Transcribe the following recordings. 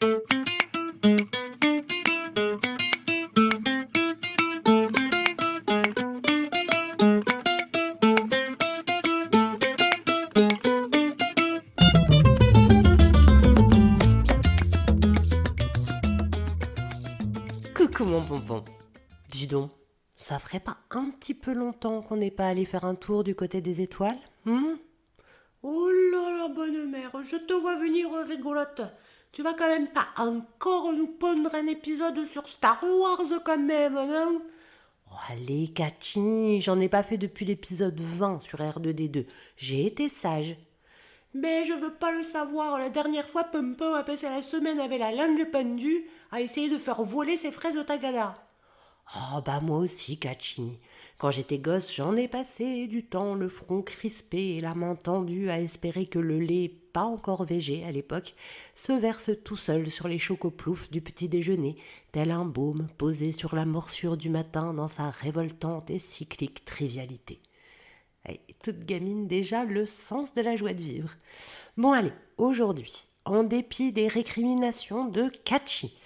Coucou mon bonbon. Dis donc, ça ferait pas un petit peu longtemps qu'on n'est pas allé faire un tour du côté des étoiles? Oh là là, bonne mère, je te vois venir rigolote. Tu vas quand même pas encore nous pondre un épisode sur Star Wars quand même, non? Oh, allez, Cathy, j'en ai pas fait depuis l'épisode 20 sur R2D2. J'ai été sage. Mais je veux pas le savoir, la dernière fois Pompon a passé la semaine avec la langue pendue à essayer de faire voler ses fraises au Tagada. Oh, bah moi aussi, Cathy. Quand j'étais gosse, j'en ai passé du temps, le front crispé et la main tendue à espérer que le lait, pas encore végé à l'époque, se verse tout seul sur les chocoploufs du petit déjeuner, tel un baume posé sur la morsure du matin dans sa révoltante et cyclique trivialité. Et toute gamine déjà le sens de la joie de vivre. Bon allez, aujourd'hui, en dépit des récriminations de Catchy,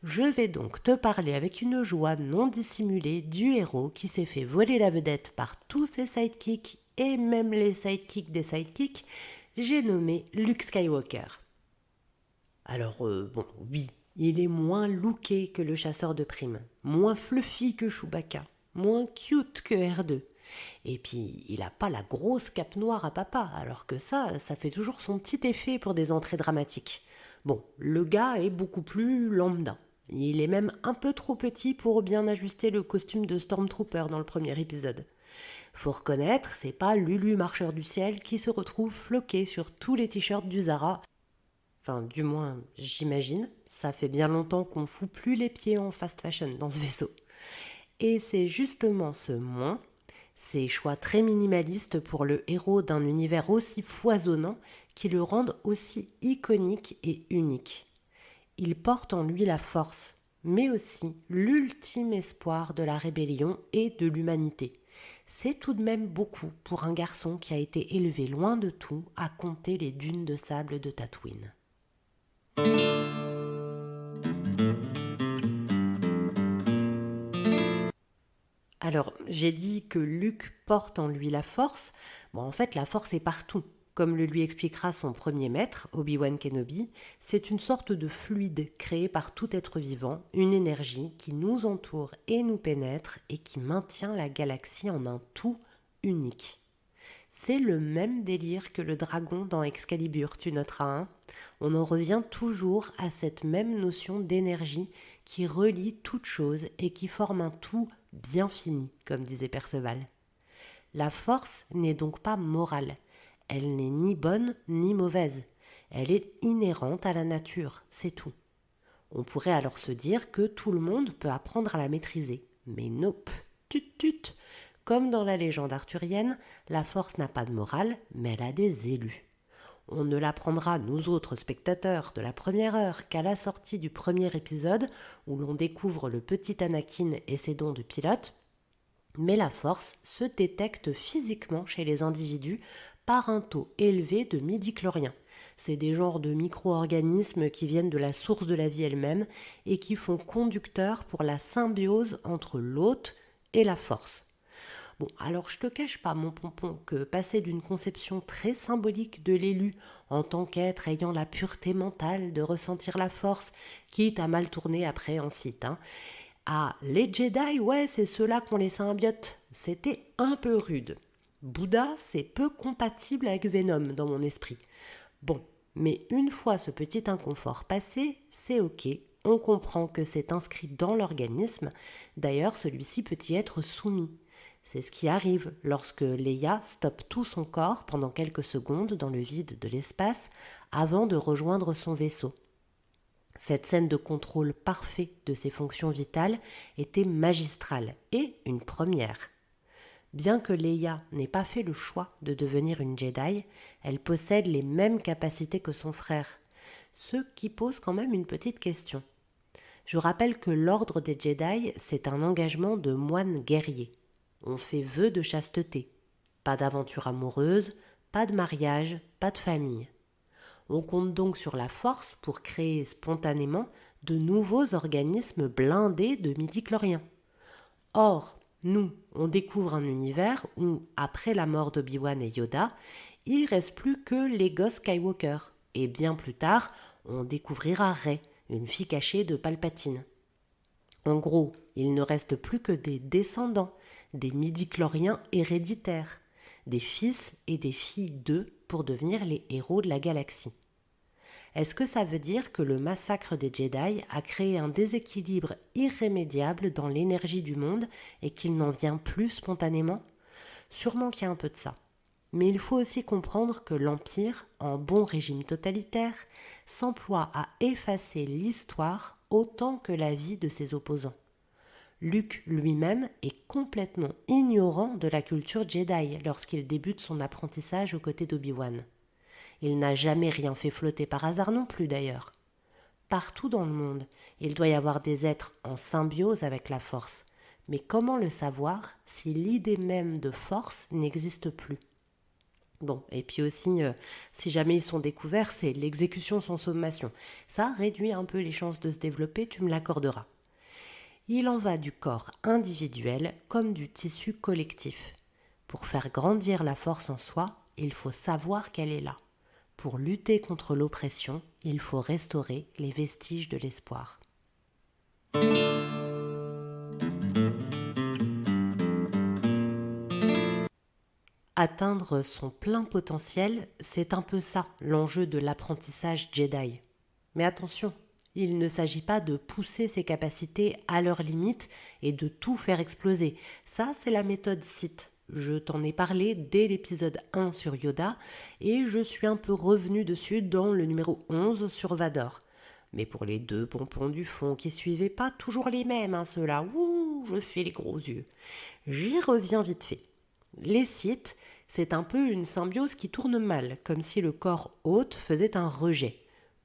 je vais donc te parler avec une joie non dissimulée du héros qui s'est fait voler la vedette par tous ses sidekicks et même les sidekicks des sidekicks, j'ai nommé Luke Skywalker. Alors bon, oui, il est moins looké que le chasseur de primes, moins fluffy que Chewbacca, moins cute que R2. Et puis, il a pas la grosse cape noire à papa, alors que ça fait toujours son petit effet pour des entrées dramatiques. Bon, le gars est beaucoup plus lambda. Il est même un peu trop petit pour bien ajuster le costume de Stormtrooper dans le premier épisode. Faut reconnaître, c'est pas Lulu Marcheur du Ciel qui se retrouve floqué sur tous les t-shirts du Zara. Enfin, du moins, j'imagine. Ça fait bien longtemps qu'on fout plus les pieds en fast fashion dans ce vaisseau. Et c'est justement ce moins, ces choix très minimalistes pour le héros d'un univers aussi foisonnant qui le rendent aussi iconique et unique. Il porte en lui la force, mais aussi l'ultime espoir de la rébellion et de l'humanité. C'est tout de même beaucoup pour un garçon qui a été élevé loin de tout à compter les dunes de sable de Tatooine. Alors, j'ai dit que Luke porte en lui la force. Bon, en fait, la force est partout. Comme le lui expliquera son premier maître, Obi-Wan Kenobi, c'est une sorte de fluide créé par tout être vivant, une énergie qui nous entoure et nous pénètre et qui maintient la galaxie en un tout unique. C'est le même délire que le dragon dans Excalibur, tu noteras, hein. On en revient toujours à cette même notion d'énergie qui relie toutes choses et qui forme un tout bien fini, comme disait Perceval. La force n'est donc pas morale. Elle n'est ni bonne ni mauvaise. Elle est inhérente à la nature, c'est tout. On pourrait alors se dire que tout le monde peut apprendre à la maîtriser. Mais nope, tut. Comme dans la légende arthurienne, la force n'a pas de morale, mais elle a des élus. On ne l'apprendra, nous autres spectateurs, de la première heure qu'à la sortie du premier épisode, où l'on découvre le petit Anakin et ses dons de pilote, mais la force se détecte physiquement chez les individus par un taux élevé de midi-chloriens. C'est des genres de micro-organismes qui viennent de la source de la vie elle-même et qui font conducteur pour la symbiose entre l'hôte et la force. Bon, alors je te cache pas, mon pompon, que passer d'une conception très symbolique de l'élu en tant qu'être ayant la pureté mentale de ressentir la force, quitte à mal tourner après en site, à les Jedi, ouais, c'est ceux-là qui ont les symbiotes, c'était un peu rude. Bouddha, c'est peu compatible avec Venom dans mon esprit. Bon, mais une fois ce petit inconfort passé, c'est ok, on comprend que c'est inscrit dans l'organisme, d'ailleurs celui-ci peut y être soumis. C'est ce qui arrive lorsque Leia stoppe tout son corps pendant quelques secondes dans le vide de l'espace avant de rejoindre son vaisseau. Cette scène de contrôle parfait de ses fonctions vitales était magistrale et une première. Bien que Leia n'ait pas fait le choix de devenir une Jedi, elle possède les mêmes capacités que son frère, ce qui pose quand même une petite question. Je rappelle que l'ordre des Jedi, c'est un engagement de moine guerrier. On fait vœu de chasteté. Pas d'aventure amoureuse, pas de mariage, pas de famille. On compte donc sur la force pour créer spontanément de nouveaux organismes blindés de midi-chloriens. Or, nous, on découvre un univers où, après la mort d'Obi-Wan et Yoda, il ne reste plus que les gosses Skywalker. Et bien plus tard, on découvrira Rey, une fille cachée de Palpatine. En gros, il ne reste plus que des descendants, des midi-chloriens héréditaires, des fils et des filles d'eux pour devenir les héros de la galaxie. Est-ce que ça veut dire que le massacre des Jedi a créé un déséquilibre irrémédiable dans l'énergie du monde et qu'il n'en vient plus spontanément ? Sûrement qu'il y a un peu de ça. Mais il faut aussi comprendre que l'Empire, en bon régime totalitaire, s'emploie à effacer l'histoire autant que la vie de ses opposants. Luke lui-même est complètement ignorant de la culture Jedi lorsqu'il débute son apprentissage aux côtés d'Obi-Wan. Il n'a jamais rien fait flotter par hasard non plus d'ailleurs. Partout dans le monde, il doit y avoir des êtres en symbiose avec la force. Mais comment le savoir si l'idée même de force n'existe plus ? Bon, et puis aussi, si jamais ils sont découverts, c'est l'exécution sans sommation. Ça réduit un peu les chances de se développer, tu me l'accorderas. Il en va du corps individuel comme du tissu collectif. Pour faire grandir la force en soi, il faut savoir qu'elle est là. Pour lutter contre l'oppression, il faut restaurer les vestiges de l'espoir. Atteindre son plein potentiel, c'est un peu ça l'enjeu de l'apprentissage Jedi. Mais attention, il ne s'agit pas de pousser ses capacités à leurs limites et de tout faire exploser. Ça, c'est la méthode Sith. Je t'en ai parlé dès l'épisode 1 sur Yoda et je suis un peu revenu dessus dans le numéro 11 sur Vador. Mais pour les 2 pompons du fond qui suivaient, pas toujours les mêmes, ceux-là. Ouh, je fais les gros yeux. J'y reviens vite fait. Les Sith, c'est un peu une symbiose qui tourne mal, comme si le corps hôte faisait un rejet.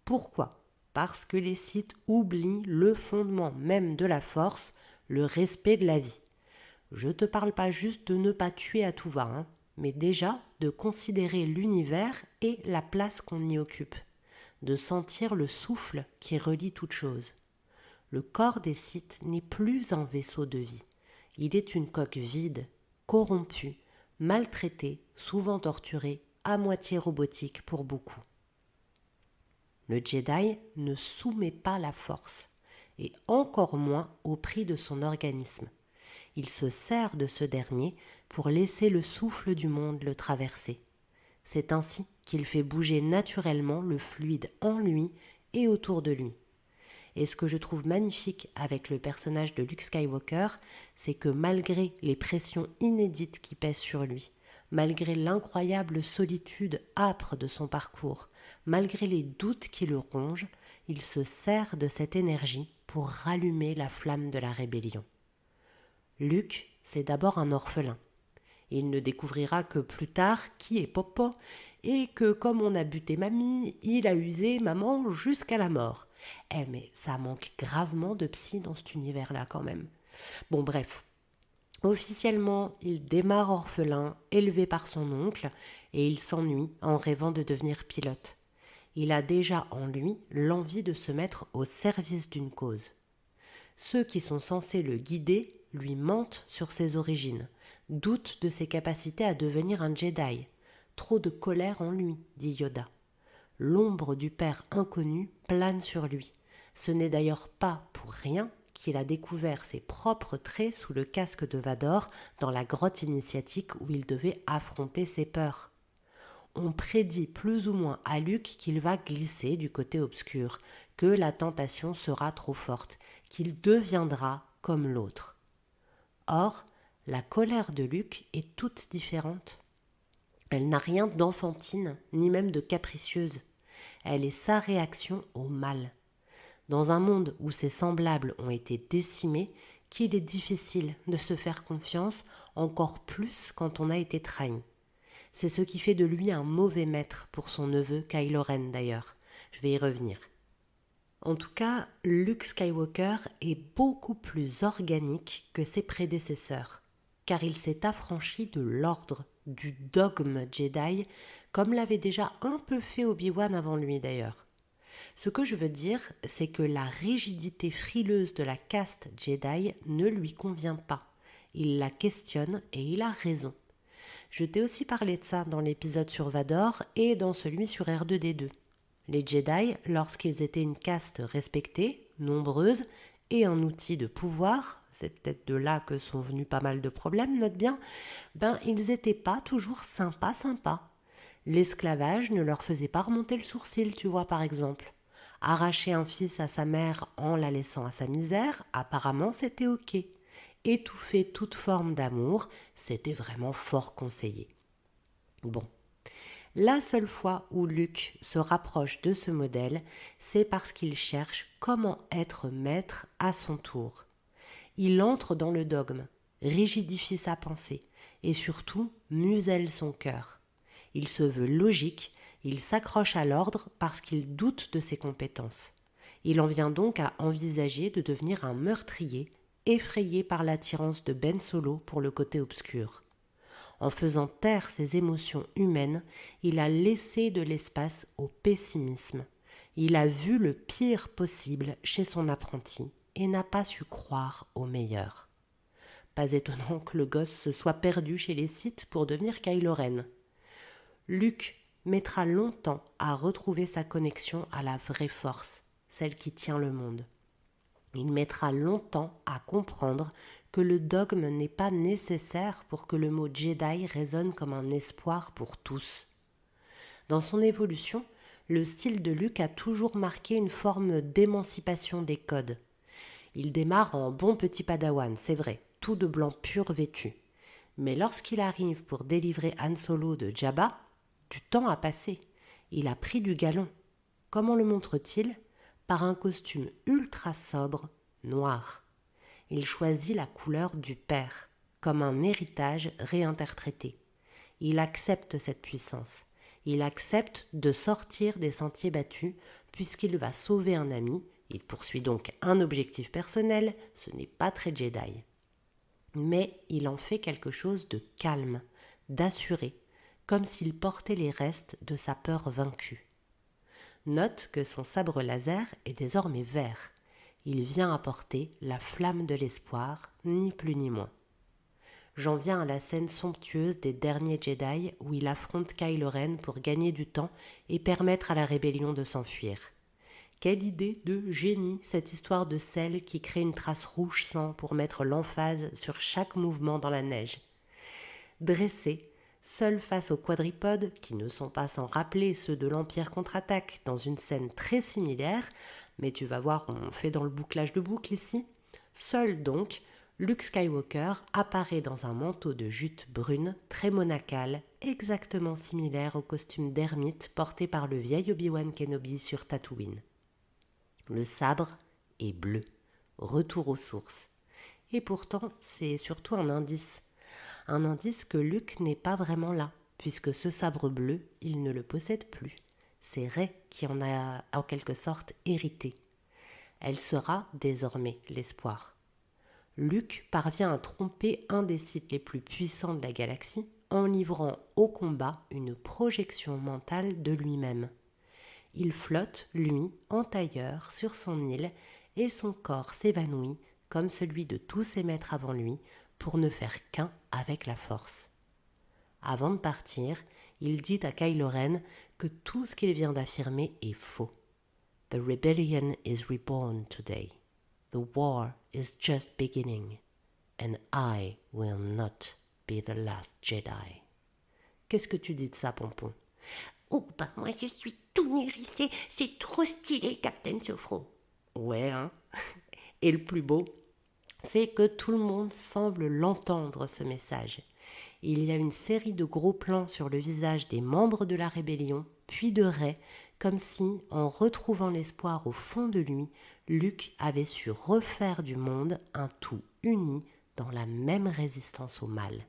Pourquoi ? Parce que les Sith oublient le fondement même de la force, le respect de la vie. Je te parle pas juste de ne pas tuer à tout va, mais déjà de considérer l'univers et la place qu'on y occupe, de sentir le souffle qui relie toute chose. Le corps des Sith n'est plus un vaisseau de vie, il est une coque vide, corrompue, maltraitée, souvent torturée, à moitié robotique pour beaucoup. Le Jedi ne soumet pas la force, et encore moins au prix de son organisme. Il se sert de ce dernier pour laisser le souffle du monde le traverser. C'est ainsi qu'il fait bouger naturellement le fluide en lui et autour de lui. Et ce que je trouve magnifique avec le personnage de Luke Skywalker, c'est que malgré les pressions inédites qui pèsent sur lui, malgré l'incroyable solitude âpre de son parcours, malgré les doutes qui le rongent, il se sert de cette énergie pour rallumer la flamme de la rébellion. Luke, c'est d'abord un orphelin. Il ne découvrira que plus tard qui est Popo et que comme on a buté mamie, il a usé maman jusqu'à la mort. Mais ça manque gravement de psy dans cet univers-là quand même. Bon bref, officiellement, il démarre orphelin, élevé par son oncle, et il s'ennuie en rêvant de devenir pilote. Il a déjà en lui l'envie de se mettre au service d'une cause. Ceux qui sont censés le guider lui mentent sur ses origines, doutent de ses capacités à devenir un Jedi. Trop de colère en lui, dit Yoda. L'ombre du père inconnu plane sur lui. Ce n'est d'ailleurs pas pour rien qu'il a découvert ses propres traits sous le casque de Vador dans la grotte initiatique où il devait affronter ses peurs. On prédit plus ou moins à Luke qu'il va glisser du côté obscur, que la tentation sera trop forte, qu'il deviendra comme l'autre. Or, la colère de Luke est toute différente. Elle n'a rien d'enfantine, ni même de capricieuse. Elle est sa réaction au mal. Dans un monde où ses semblables ont été décimés, qu'il est difficile de se faire confiance, encore plus quand on a été trahi. C'est ce qui fait de lui un mauvais maître pour son neveu Kylo Ren d'ailleurs. Je vais y revenir. En tout cas, Luke Skywalker est beaucoup plus organique que ses prédécesseurs, car il s'est affranchi de l'ordre, du dogme Jedi, comme l'avait déjà un peu fait Obi-Wan avant lui d'ailleurs. Ce que je veux dire, c'est que la rigidité frileuse de la caste Jedi ne lui convient pas. Il la questionne et il a raison. Je t'ai aussi parlé de ça dans l'épisode sur Vador et dans celui sur R2D2. Les Jedi, lorsqu'ils étaient une caste respectée, nombreuse, et un outil de pouvoir, c'est peut-être de là que sont venus pas mal de problèmes, note bien, ils n'étaient pas toujours sympas. L'esclavage ne leur faisait pas remonter le sourcil, tu vois, par exemple. Arracher un fils à sa mère en la laissant à sa misère, apparemment c'était ok. Étouffer toute forme d'amour, c'était vraiment fort conseillé. Bon. La seule fois où Luke se rapproche de ce modèle, c'est parce qu'il cherche comment être maître à son tour. Il entre dans le dogme, rigidifie sa pensée et surtout muselle son cœur. Il se veut logique, il s'accroche à l'ordre parce qu'il doute de ses compétences. Il en vient donc à envisager de devenir un meurtrier, effrayé par l'attirance de Ben Solo pour le côté obscur. En faisant taire ses émotions humaines, il a laissé de l'espace au pessimisme. Il a vu le pire possible chez son apprenti et n'a pas su croire au meilleur. Pas étonnant que le gosse se soit perdu chez les Sith pour devenir Kylo Ren. Luke mettra longtemps à retrouver sa connexion à la vraie force, celle qui tient le monde. Il mettra longtemps à comprendre que le dogme n'est pas nécessaire pour que le mot Jedi résonne comme un espoir pour tous. Dans son évolution, le style de Luke a toujours marqué une forme d'émancipation des codes. Il démarre en bon petit padawan, c'est vrai, tout de blanc pur vêtu. Mais lorsqu'il arrive pour délivrer Han Solo de Jabba, du temps a passé. Il a pris du galon. Comment le montre-t-il ? Par un costume ultra sobre, noir. Il choisit la couleur du père, comme un héritage réinterprété. Il accepte cette puissance. Il accepte de sortir des sentiers battus, puisqu'il va sauver un ami. Il poursuit donc un objectif personnel, ce n'est pas très Jedi. Mais il en fait quelque chose de calme, d'assuré, comme s'il portait les restes de sa peur vaincue. Note que son sabre laser est désormais vert. Il vient apporter la flamme de l'espoir, ni plus ni moins. J'en viens à la scène somptueuse des derniers Jedi où il affronte Kylo Ren pour gagner du temps et permettre à la rébellion de s'enfuir. Quelle idée de génie, cette histoire de sel qui crée une trace rouge sang pour mettre l'emphase sur chaque mouvement dans la neige. Dressé, seul face aux quadripodes, qui ne sont pas sans rappeler ceux de l'Empire contre-attaque dans une scène très similaire, mais tu vas voir, on fait dans le bouclage de boucle ici. Seul donc, Luke Skywalker apparaît dans un manteau de jute brune, très monacal, exactement similaire au costume d'ermite porté par le vieil Obi-Wan Kenobi sur Tatooine. Le sabre est bleu, retour aux sources. Et pourtant, c'est surtout un indice que Luke n'est pas vraiment là, puisque ce sabre bleu, il ne le possède plus. C'est Rey qui en a en quelque sorte hérité. Elle sera désormais l'espoir. Luke parvient à tromper un des Sith les plus puissants de la galaxie en livrant au combat une projection mentale de lui-même. Il flotte, lui, en tailleur, sur son île, et son corps s'évanouit, comme celui de tous ses maîtres avant lui, pour ne faire qu'un avec la force. Avant de partir, il dit à Kylo Ren que tout ce qu'il vient d'affirmer est faux. The rebellion is reborn today. The war is just beginning. And I will not be the last Jedi. Qu'est-ce que tu dis de ça, Pompon ? Oh, moi je suis tout hérissé, c'est trop stylé, Captain Sofro. Ouais, hein. Et le plus beau, c'est que tout le monde semble l'entendre, ce message. Il y a une série de gros plans sur le visage des membres de la rébellion, puis de Rey, comme si, en retrouvant l'espoir au fond de lui, Luke avait su refaire du monde un tout uni dans la même résistance au mal.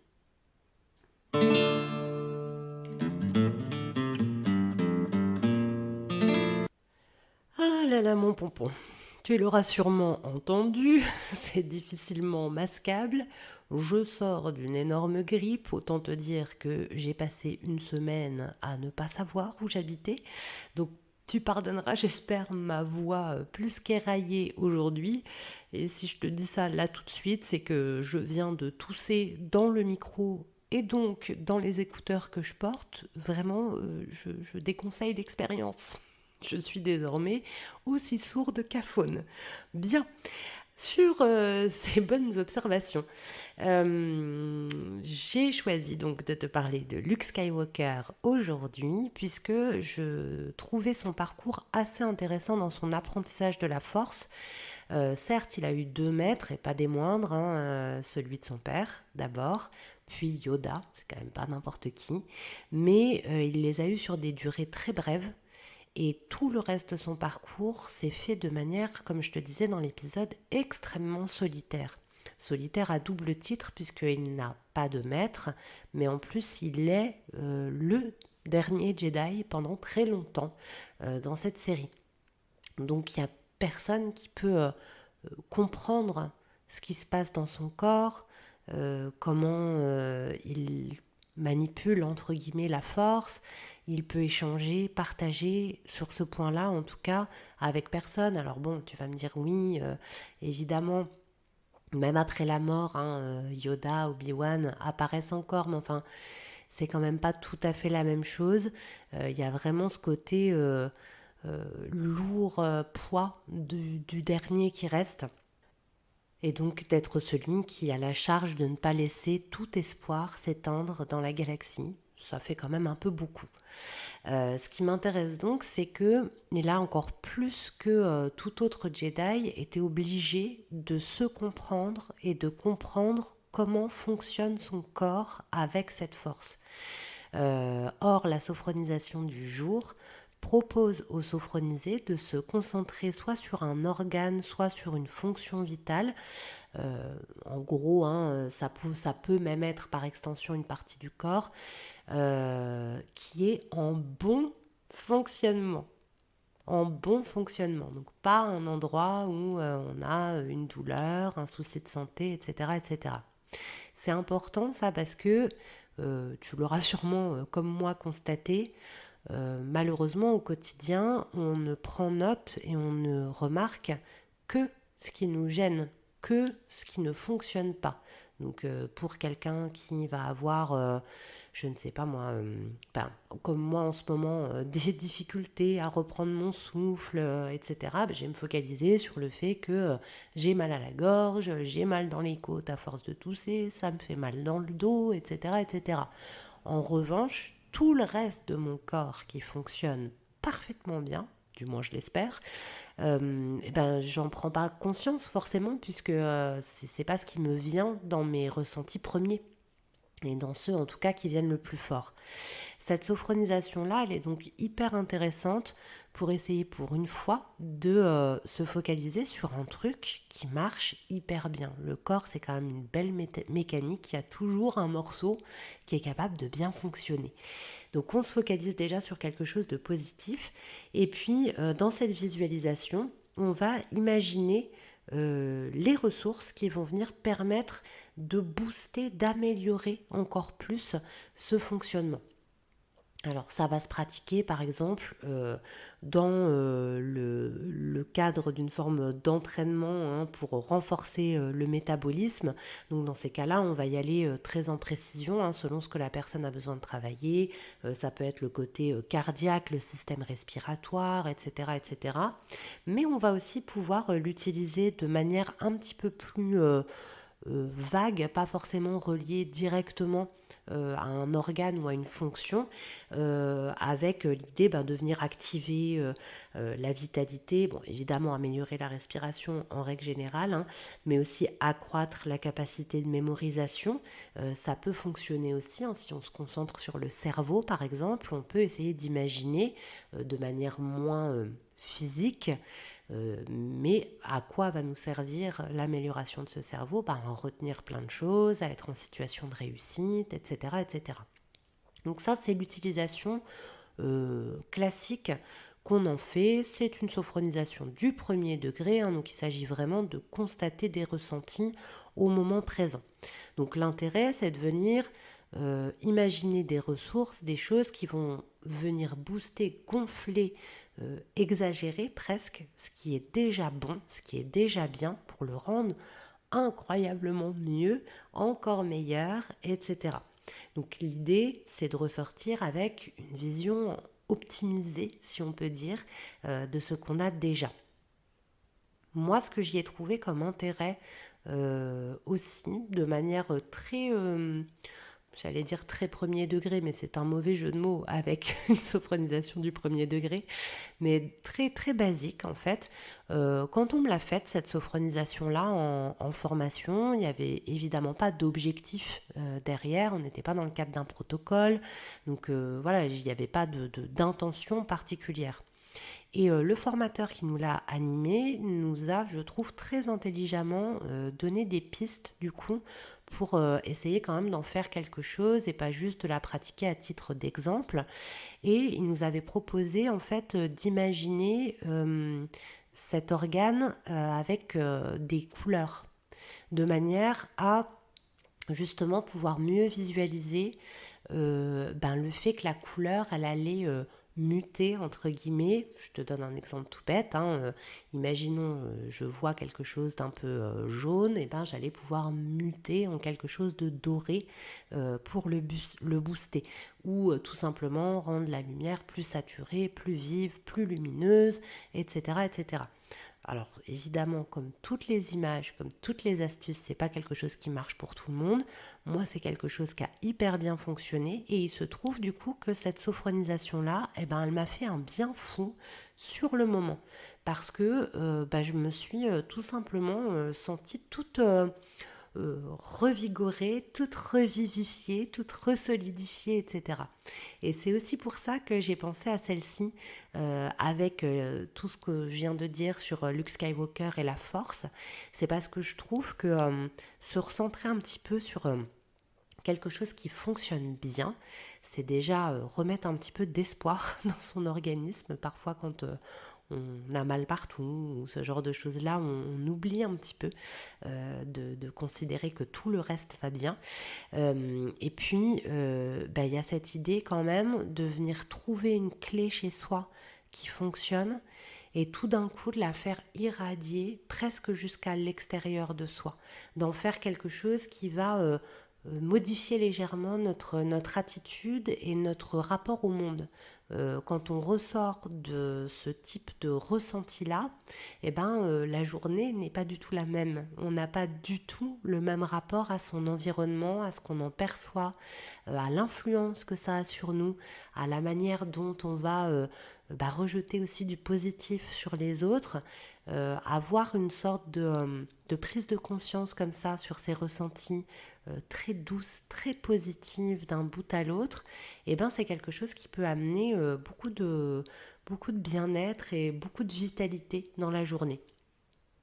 Ah là là, mon Pompon, Tu l'auras sûrement entendu, c'est difficilement masquable. Je sors d'une énorme grippe, autant te dire que j'ai passé une semaine à ne pas savoir où j'habitais. Donc tu pardonneras, j'espère, ma voix plus qu'éraillée aujourd'hui. Et si je te dis ça là tout de suite, c'est que je viens de tousser dans le micro et donc dans les écouteurs que je porte. Vraiment, je déconseille l'expérience. Je suis désormais aussi sourde qu'aphone. Bien, sur ces bonnes observations, j'ai choisi donc de te parler de Luke Skywalker aujourd'hui puisque je trouvais son parcours assez intéressant dans son apprentissage de la Force. Certes, il a eu 2 maîtres et pas des moindres, celui de son père d'abord, puis Yoda, c'est quand même pas n'importe qui, mais il les a eus sur des durées très brèves. Et tout le reste de son parcours s'est fait de manière, comme je te disais dans l'épisode, extrêmement solitaire. Solitaire à double titre puisqu'il n'a pas de maître, mais en plus il est le dernier Jedi pendant très longtemps dans cette série. Donc il n'y a personne qui peut comprendre ce qui se passe dans son corps, comment il manipule entre guillemets la force. Il peut échanger, partager sur ce point-là, en tout cas, avec personne. Alors bon, tu vas me dire oui, évidemment, même après la mort, Yoda, Obi-Wan apparaissent encore, mais enfin, c'est quand même pas tout à fait la même chose. Il y a vraiment ce côté lourd poids du dernier qui reste. Et donc d'être celui qui a la charge de ne pas laisser tout espoir s'éteindre dans la galaxie. Ça fait quand même un peu beaucoup. Ce qui m'intéresse donc, c'est que, et là encore plus que tout autre Jedi, était obligé de se comprendre et de comprendre comment fonctionne son corps avec cette force. Or, la sophronisation du jour propose aux sophronisés de se concentrer soit sur un organe, soit sur une fonction vitale. En gros, ça peut même être par extension une partie du corps qui est en bon fonctionnement. En bon fonctionnement. Donc pas un endroit où on a une douleur, un souci de santé, etc. etc. C'est important ça parce que tu l'auras sûrement comme moi constaté, malheureusement au quotidien on ne prend note et on ne remarque que ce qui nous gêne, que ce qui ne fonctionne pas. Donc pour quelqu'un qui va avoir je ne sais pas moi, comme moi en ce moment, des difficultés à reprendre mon souffle, etc., je vais me focaliser sur le fait que j'ai mal à la gorge, j'ai mal dans les côtes à force de tousser, ça me fait mal dans le dos, etc., etc. En revanche, tout le reste de mon corps qui fonctionne parfaitement bien, du moins je l'espère, j'en prends pas conscience forcément puisque c'est pas ce qui me vient dans mes ressentis premiers et dans ceux en tout cas qui viennent le plus fort. Cette sophronisation-là, elle est donc hyper intéressante pour essayer pour une fois de se focaliser sur un truc qui marche hyper bien. Le corps, c'est quand même une belle mécanique, il y a toujours un morceau qui est capable de bien fonctionner. Donc on se focalise déjà sur quelque chose de positif et puis dans cette visualisation, on va imaginer les ressources qui vont venir permettre de booster, d'améliorer encore plus ce fonctionnement. Alors ça va se pratiquer par exemple dans le cadre d'une forme d'entraînement pour renforcer le métabolisme. Donc dans ces cas-là, on va y aller très en précision selon ce que la personne a besoin de travailler. Ça peut être le côté cardiaque, le système respiratoire, etc., etc. Mais on va aussi pouvoir l'utiliser de manière un petit peu plus vague, pas forcément reliée directement à un organe ou à une fonction, avec l'idée de venir activer la vitalité, bon évidemment améliorer la respiration en règle générale, mais aussi accroître la capacité de mémorisation. Ça peut fonctionner aussi, si on se concentre sur le cerveau par exemple, on peut essayer d'imaginer de manière moins physique, mais à quoi va nous servir l'amélioration de ce cerveau? À retenir plein de choses, à être en situation de réussite, etc. etc. Donc ça, c'est l'utilisation classique qu'on en fait. C'est une sophronisation du premier degré, donc il s'agit vraiment de constater des ressentis au moment présent. Donc l'intérêt, c'est de venir imaginer des ressources, des choses qui vont venir booster, gonfler, exagérer presque ce qui est déjà bon, ce qui est déjà bien pour le rendre incroyablement mieux, encore meilleur, etc. Donc l'idée, c'est de ressortir avec une vision optimisée, si on peut dire, de ce qu'on a déjà. Moi, ce que j'y ai trouvé comme intérêt aussi, de manière très, j'allais dire très premier degré, mais c'est un mauvais jeu de mots avec une sophronisation du premier degré, mais très très basique en fait. Quand on me l'a faite, cette sophronisation-là en formation, il n'y avait évidemment pas d'objectif derrière, on n'était pas dans le cadre d'un protocole, donc voilà, il n'y avait pas d'intention particulière. Et le formateur qui nous l'a animé nous a, je trouve, très intelligemment donné des pistes du coup pour essayer quand même d'en faire quelque chose et pas juste de la pratiquer à titre d'exemple. Et il nous avait proposé en fait d'imaginer cet organe avec des couleurs, de manière à justement pouvoir mieux visualiser le fait que la couleur, elle allait muter, entre guillemets. Je te donne un exemple tout bête. Imaginons, je vois quelque chose d'un peu jaune, et ben j'allais pouvoir muter en quelque chose de doré pour le booster. Ou tout simplement rendre la lumière plus saturée, plus vive, plus lumineuse, etc. etc. Alors évidemment, comme toutes les images, comme toutes les astuces, c'est pas quelque chose qui marche pour tout le monde. Moi, c'est quelque chose qui a hyper bien fonctionné et il se trouve du coup que cette sophronisation-là, elle m'a fait un bien fou sur le moment parce que je me suis tout simplement sentie toute revigorée, toute revivifiée, toute resolidifiée, etc. Et c'est aussi pour ça que j'ai pensé à celle-ci avec tout ce que je viens de dire sur Luke Skywalker et la force. C'est parce que je trouve que se recentrer un petit peu sur quelque chose qui fonctionne bien, c'est déjà remettre un petit peu d'espoir dans son organisme. Parfois quand on a mal partout ou ce genre de choses-là, on oublie un petit peu de considérer que tout le reste va bien. Et puis, il y a cette idée quand même de venir trouver une clé chez soi qui fonctionne et tout d'un coup de la faire irradier presque jusqu'à l'extérieur de soi, d'en faire quelque chose qui va modifier légèrement notre attitude et notre rapport au monde. Quand on ressort de ce type de ressenti-là, la journée n'est pas du tout la même. On n'a pas du tout le même rapport à son environnement, à ce qu'on en perçoit, à l'influence que ça a sur nous, à la manière dont on va rejeter aussi du positif sur les autres, avoir une sorte de prise de conscience comme ça sur ses ressentis, très douce, très positive d'un bout à l'autre, c'est quelque chose qui peut amener beaucoup de bien-être et beaucoup de vitalité dans la journée.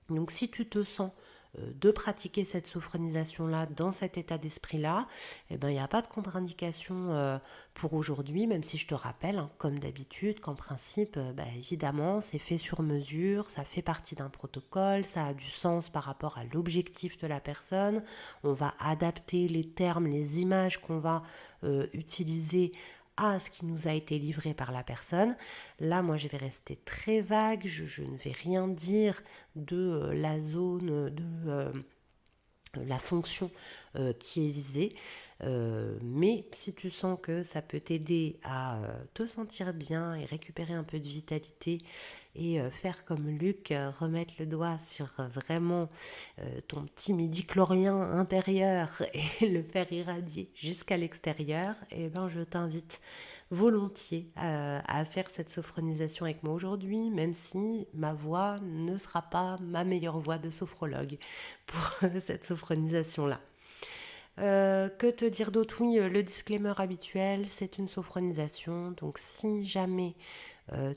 Donc si tu te sens de pratiquer cette sophronisation-là dans cet état d'esprit-là, il n'y a pas de contre-indication pour aujourd'hui, même si je te rappelle, comme d'habitude, qu'en principe, évidemment, c'est fait sur mesure, ça fait partie d'un protocole, ça a du sens par rapport à l'objectif de la personne, on va adapter les termes, les images qu'on va utiliser à ce qui nous a été livré par la personne. Là, moi, je vais rester très vague, je ne vais rien dire de la zone, de la fonction qui est visée. Mais si tu sens que ça peut t'aider à te sentir bien et récupérer un peu de vitalité et faire comme Luc, remettre le doigt sur vraiment ton petit midi-chlorien intérieur et le faire irradier jusqu'à l'extérieur, je t'invite volontiers à faire cette sophronisation avec moi aujourd'hui, même si ma voix ne sera pas ma meilleure voix de sophrologue pour cette sophronisation-là. Que te dire d'autre? Oui, le disclaimer habituel, c'est une sophronisation, donc si jamais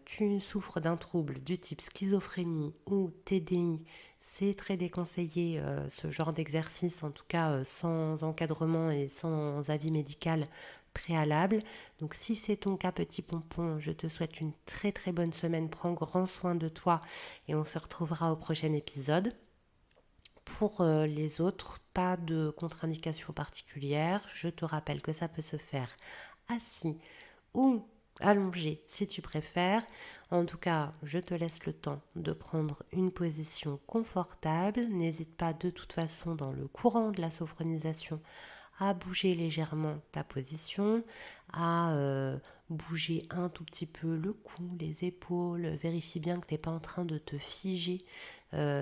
tu souffres d'un trouble du type schizophrénie ou TDI, c'est très déconseillé ce genre d'exercice, en tout cas sans encadrement et sans avis médical, préalable. Donc si c'est ton cas, petit pompon, je te souhaite une très très bonne semaine. Prends grand soin de toi et on se retrouvera au prochain épisode. Pour les autres, pas de contre-indication particulière. Je te rappelle que ça peut se faire assis ou allongé si tu préfères. En tout cas, je te laisse le temps de prendre une position confortable. N'hésite pas de toute façon dans le courant de la sophronisation à bouger légèrement ta position, à bouger un tout petit peu le cou, les épaules. Vérifie bien que tu n'es pas en train de te figer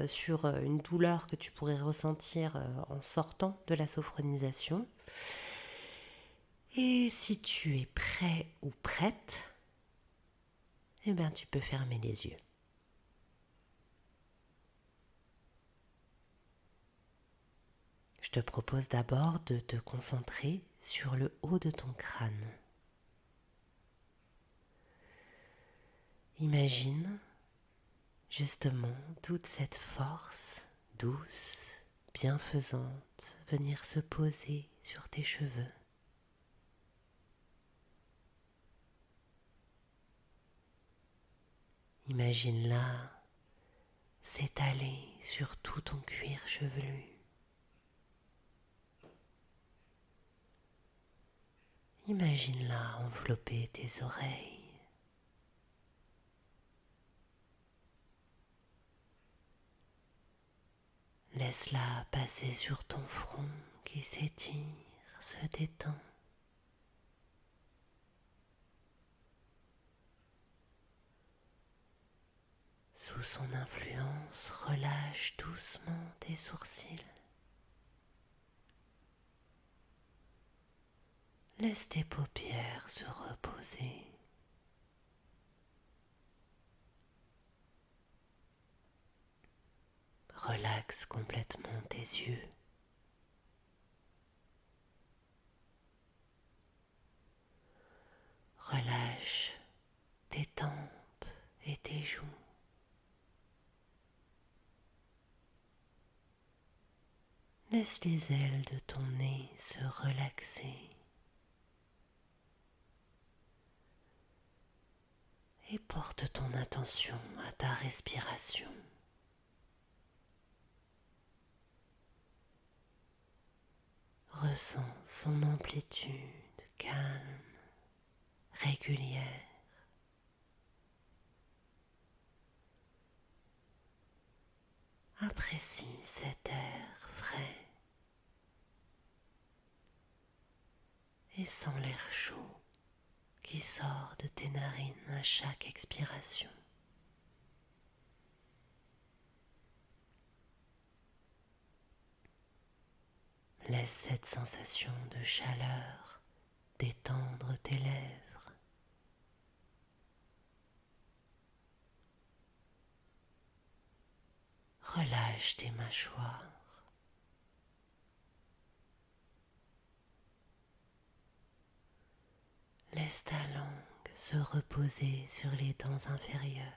sur une douleur que tu pourrais ressentir en sortant de la sophronisation. Et si tu es prêt ou prête, eh bien tu peux fermer les yeux. Je te propose d'abord de te concentrer sur le haut de ton crâne. Imagine justement toute cette force douce, bienfaisante venir se poser sur tes cheveux. Imagine-la s'étaler sur tout ton cuir chevelu. Imagine-la envelopper tes oreilles. Laisse-la passer sur ton front qui s'étire, se détend. Sous son influence, relâche doucement tes sourcils. Laisse tes paupières se reposer. Relaxe complètement tes yeux. Relâche tes tempes et tes joues. Laisse les ailes de ton nez se relaxer. Et porte ton attention à ta respiration. Ressens son amplitude calme, régulière. Apprécie cet air frais et sens l'air chaud qui sort de tes narines à chaque expiration. Laisse cette sensation de chaleur détendre tes lèvres. Relâche tes mâchoires. Laisse ta langue se reposer sur les dents inférieures.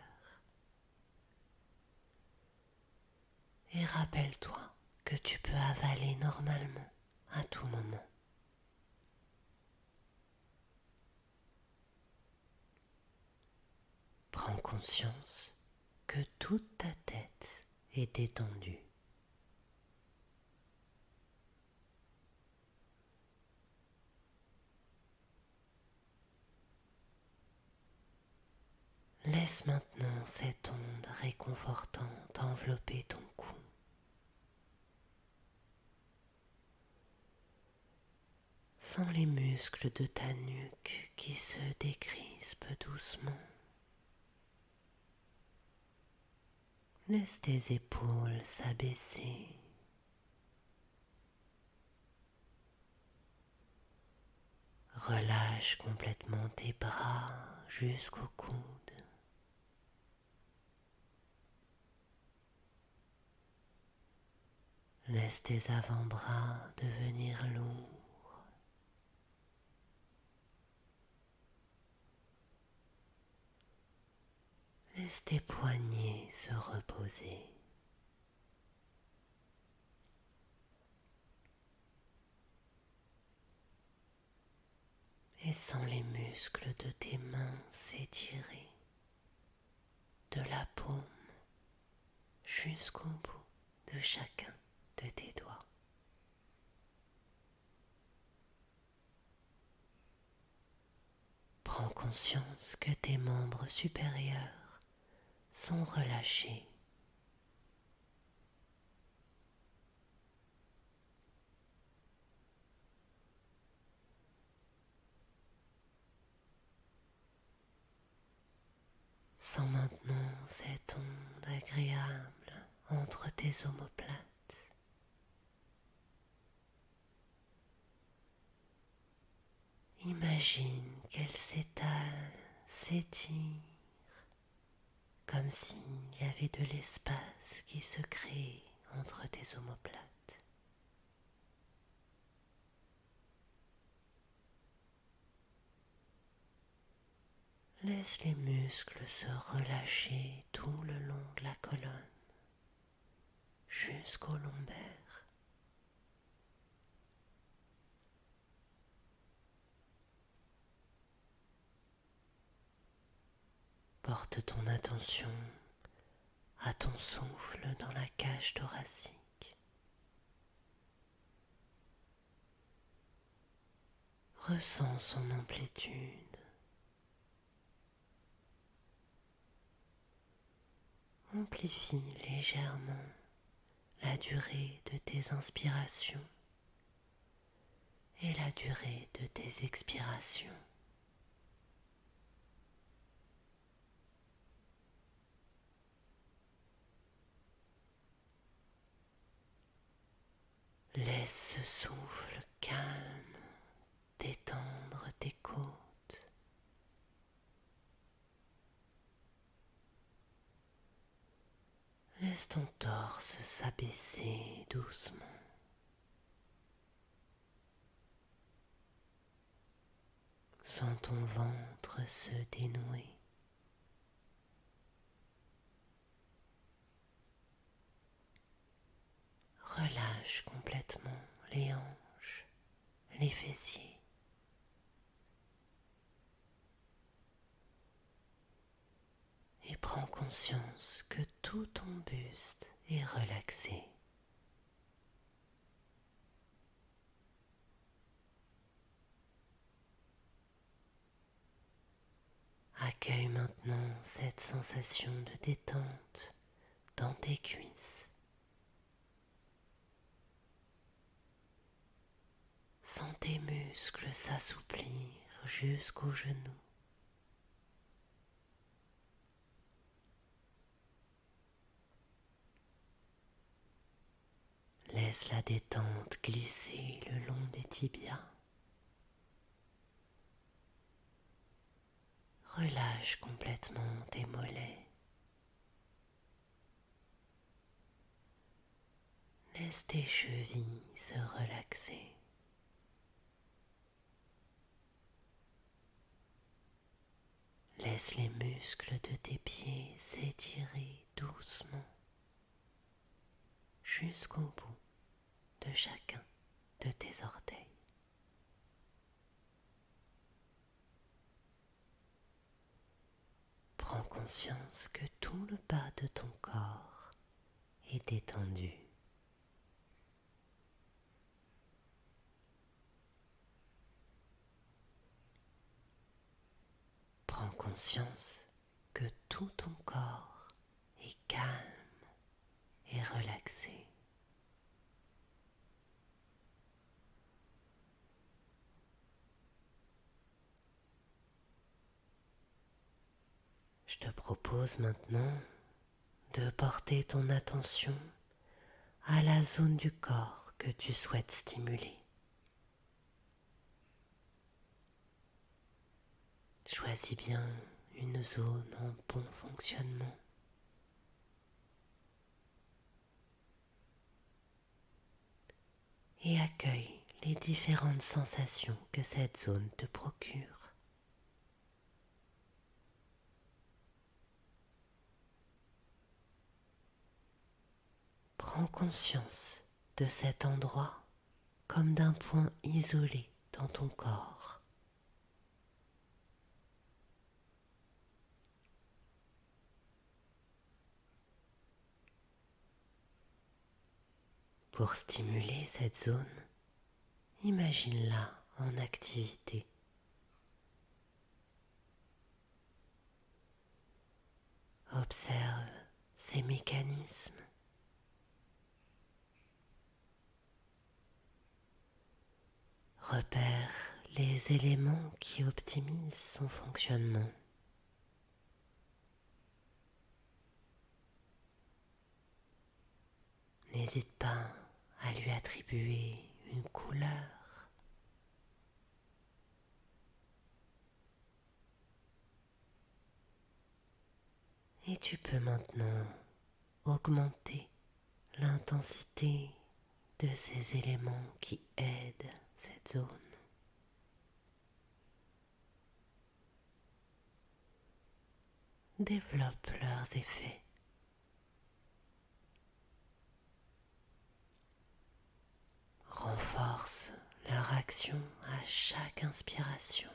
Et rappelle-toi que tu peux avaler normalement à tout moment. Prends conscience que toute ta tête est détendue. Laisse maintenant cette onde réconfortante envelopper ton cou. Sens les muscles de ta nuque qui se décrispent doucement. Laisse tes épaules s'abaisser. Relâche complètement tes bras jusqu'au coude. Laisse tes avant-bras devenir lourds. Laisse tes poignets se reposer. et sens les muscles de tes mains s'étirer de la paume jusqu'au bout de chacun de tes doigts. Prends conscience que tes membres supérieurs sont relâchés. Sens maintenant cette onde agréable entre tes omoplates. Imagine qu'elle s'étale, s'étire, comme s'il y avait de l'espace qui se crée entre tes omoplates. Laisse les muscles se relâcher tout le long de la colonne, jusqu'au lombaire. Porte ton attention à ton souffle dans la cage thoracique. Ressens son amplitude. Amplifie légèrement la durée de tes inspirations et la durée de tes expirations. Laisse ce souffle calme détendre tes côtes. Laisse ton torse s'abaisser doucement. Sens ton ventre se dénouer. Relâche complètement les hanches, les fessiers. Et prends conscience que tout ton buste est relaxé. Accueille maintenant cette sensation de détente dans tes cuisses. Sens tes muscles s'assouplir jusqu'aux genoux. Laisse la détente glisser le long des tibias. Relâche complètement tes mollets. Laisse tes chevilles se relaxer. Laisse les muscles de tes pieds s'étirer doucement jusqu'au bout de chacun de tes orteils. Prends conscience que tout le bas de ton corps est détendu. Prends conscience que tout ton corps est calme et relaxé. Je te propose maintenant de porter ton attention à la zone du corps que tu souhaites stimuler. Choisis bien une zone en bon fonctionnement. Et accueille les différentes sensations que cette zone te procure. Prends conscience de cet endroit comme d'un point isolé dans ton corps. Pour stimuler cette zone, imagine-la en activité. Observe ces mécanismes. Repère les éléments qui optimisent son fonctionnement. N'hésite pas à lui attribuer une couleur. Et tu peux maintenant augmenter l'intensité de ces éléments qui aident cette zone. Développe leurs effets. Renforce leur action à chaque inspiration.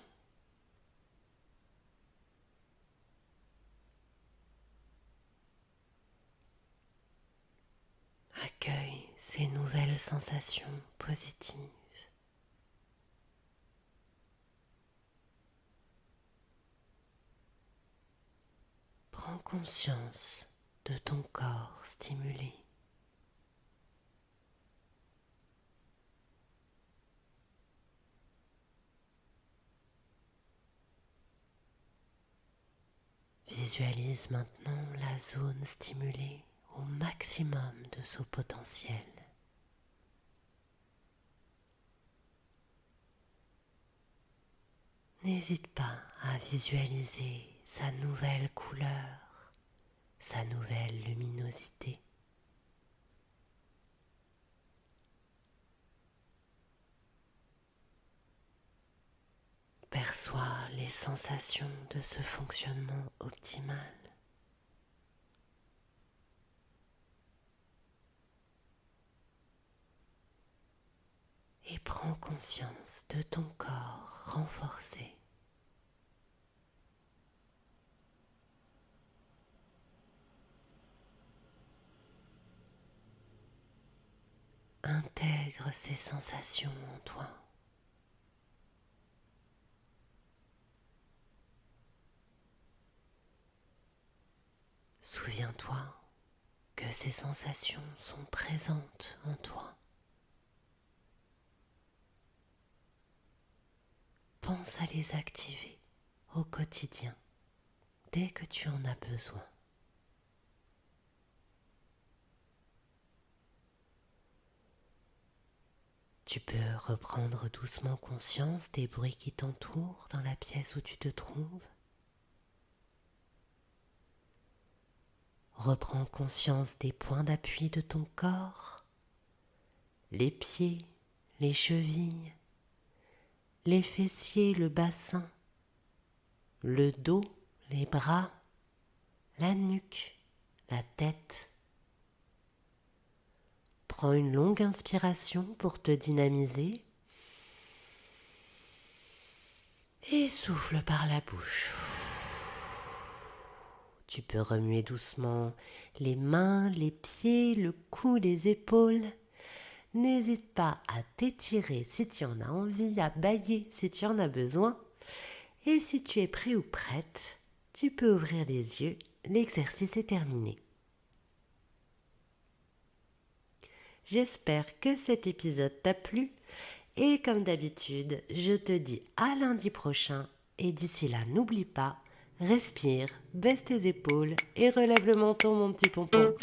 Accueille ces nouvelles sensations positives. Prends conscience de ton corps stimulé. Visualise maintenant la zone stimulée au maximum de son potentiel. N'hésite pas à visualiser sa nouvelle couleur, sa nouvelle luminosité. Perçois les sensations de ce fonctionnement optimal. Et prends conscience de ton corps renforcé. Intègre ces sensations en toi. Souviens-toi que ces sensations sont présentes en toi. Pense à les activer au quotidien, dès que tu en as besoin. Tu peux reprendre doucement conscience des bruits qui t'entourent dans la pièce où tu te trouves. Reprends conscience des points d'appui de ton corps, les pieds, les chevilles, les fessiers, le bassin, le dos, les bras, la nuque, la tête. Prends une longue inspiration pour te dynamiser et souffle par la bouche. Tu peux remuer doucement les mains, les pieds, le cou, les épaules. N'hésite pas à t'étirer si tu en as envie, à bâiller si tu en as besoin. Et si tu es prêt ou prête, tu peux ouvrir les yeux. L'exercice est terminé. J'espère que cet épisode t'a plu. Et comme d'habitude, je te dis à lundi prochain. Et d'ici là, n'oublie pas, respire, baisse tes épaules et relève le menton, mon petit pompon.